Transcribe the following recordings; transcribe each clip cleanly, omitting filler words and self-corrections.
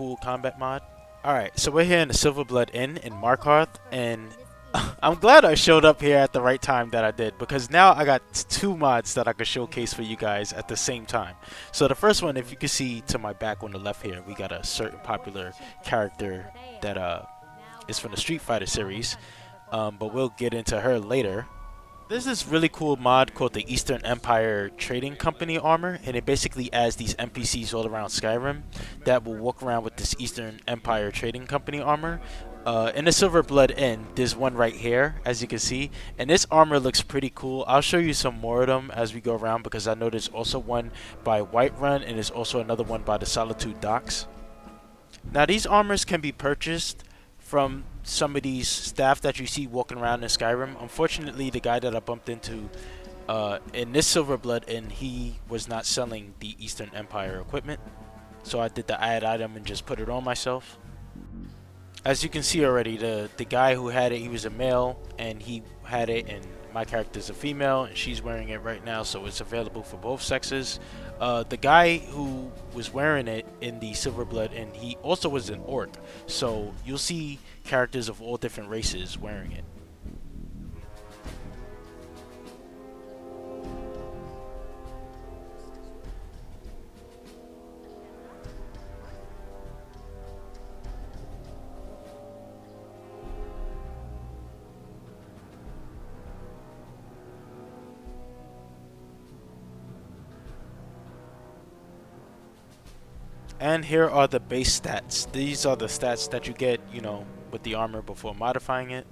cool combat mod. Alright, so we're here in the Silverblood Inn in Markarth, and I'm glad I showed up here at the right time that I did, because now I got two mods that I could showcase for you guys at the same time. So the first one, if you can see to my back on the left here, we got a certain popular character that is from the Street Fighter series, but we'll get into her later. There's this really cool mod called the Eastern Empire Trading Company armor, and it basically adds these NPCs all around Skyrim that will walk around with this Eastern Empire Trading Company armor. In the Silverblood Inn, there's one right here, as you can see, and this armor looks pretty cool. I'll show you some more of them as we go around, because I know there's also one by Whiterun, and there's also another one by the Solitude Docks. Now, these armors can be purchased from some of these staff that you see walking around in Skyrim. Unfortunately, the guy that I bumped into in this Silverblood Inn, he was not selling the Eastern Empire equipment, so I did the add item and just put it on myself. As you can see already, the guy who had it, he was a male, and he had it, and my character's a female, and she's wearing it right now, so it's available for both sexes. The guy who was wearing it in the Silverblood, and he also was an orc, so you'll see characters of all different races wearing it. And here are the base stats. These are the stats that you get, you know, with the armor before modifying it.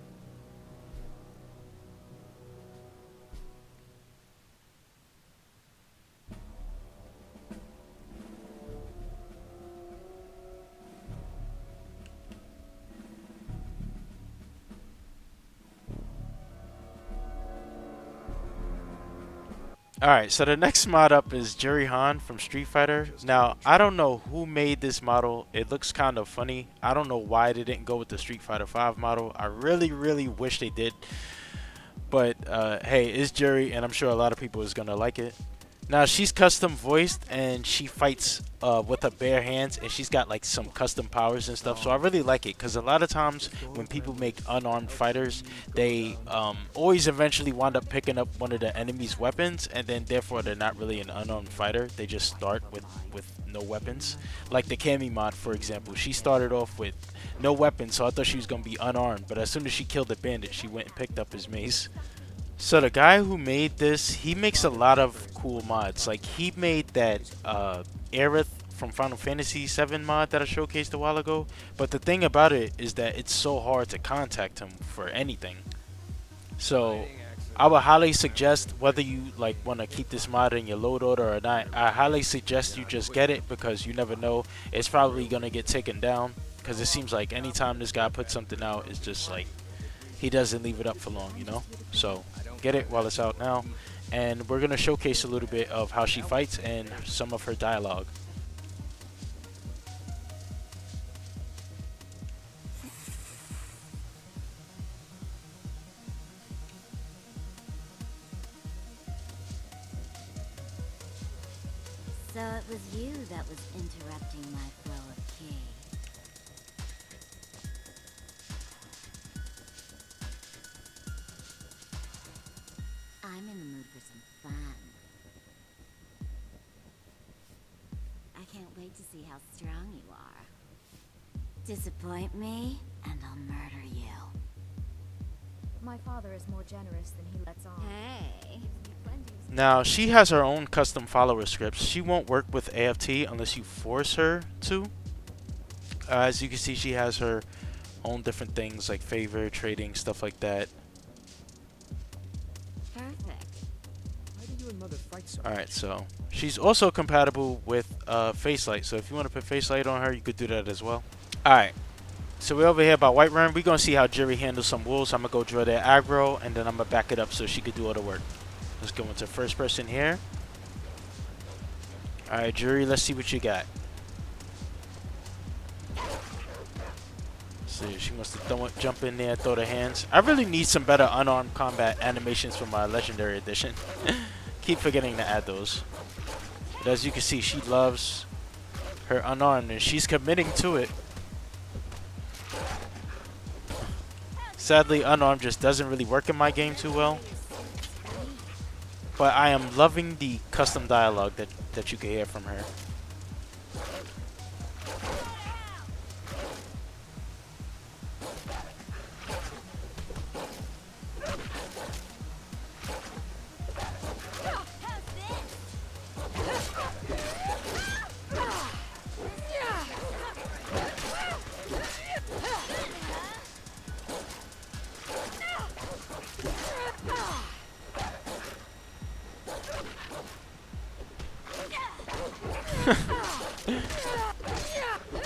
Alright, so the next mod up is Juri Han from Street Fighter. Now, I don't know who made this model. It looks kind of funny. I don't know why they didn't go with the Street Fighter 5 model. I really wish they did. But, hey, it's Juri, and I'm sure a lot of people is going to like it. Now, she's custom voiced, and she fights with her bare hands, and she's got like some custom powers and stuff. So I really like it, because a lot of times when people make unarmed fighters, they always eventually wind up picking up one of the enemy's weapons, and then therefore they're not really an unarmed fighter. They just start with no weapons. Like the Cammy mod, for example, she started off with no weapons, so I thought she was going to be unarmed, but as soon as she killed the bandit, she went and picked up his mace. So the guy who made this, he makes a lot of cool mods. Like, he made that Aerith from Final Fantasy VII mod that I showcased a while ago. But the thing about it is that it's so hard to contact him for anything. So I would highly suggest, whether you like want to keep this mod in your load order or not, I highly suggest you just get it, because you never know. It's probably gonna get taken down, because it seems like anytime this guy puts something out, it's just like he doesn't leave it up for long, you know. So get it while it's out now, and we're gonna showcase a little bit of how she fights and some of her dialogue. So it was you that was interrupting my flow of ki. I'm in the mood for some fun. I can't wait to see how strong you are. Disappoint me, and I'll murder you. My father is more generous than he lets on. Hey. Now, she has her own custom follower scripts. She won't work with AFT unless you force her to. As you can see, she has her own different things like favor, trading, stuff like that. Perfect. Why do you and Mother fight so Alright, so she's also compatible with face light. So if you want to put face light on her, you could do that as well. Alright, so we're over here by Whiterun. We're going to see how Juri handles some wolves. I'm going to go draw their aggro, and then I'm going to back it up so she could do all the work. Let's go into first person here. Alright, Juri, let's see what you got. See, she wants to jump in there, throw the hands. I really need some better unarmed combat animations for my Legendary Edition. Keep forgetting to add those. But as you can see, she loves her unarmed, and she's committing to it. Sadly, unarmed just doesn't really work in my game too well. But I am loving the custom dialogue that you can hear from her.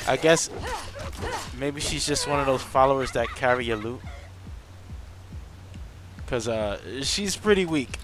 I guess maybe she's just one of those followers that carry a loot. Cause she's pretty weak.